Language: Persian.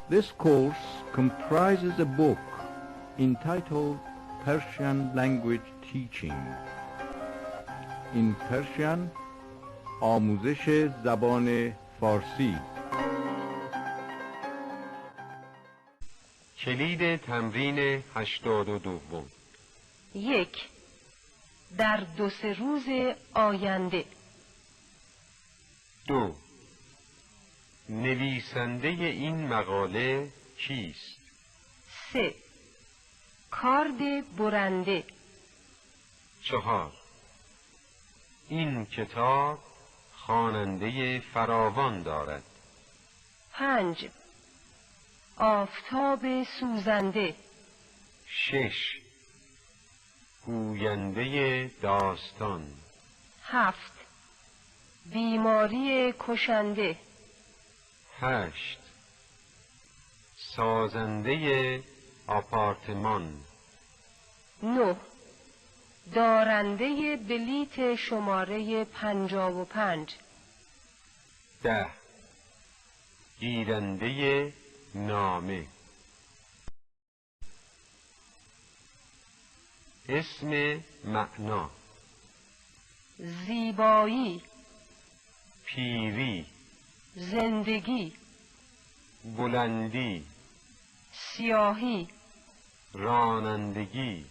This course comprises a book entitled Persian Language Teaching. In Persian, آموزش زبان فارسی. کلید تمرین 82. 1. در 2-3 روز آینده. 2. نویسنده این مقاله کیست؟ 3. کارد برنده. 4. این کتاب خواننده فراوان دارد. 5. آفتاب سوزنده. 6. گوینده داستان. 7. بیماری کشنده. 8. سازنده آپارتمان. 9. دارنده بلیت شماره 55. 10. گیرنده نامه. اسم معنا: زیبایی، پیری، زندگی، بلندی، سیاهی، رانندگی،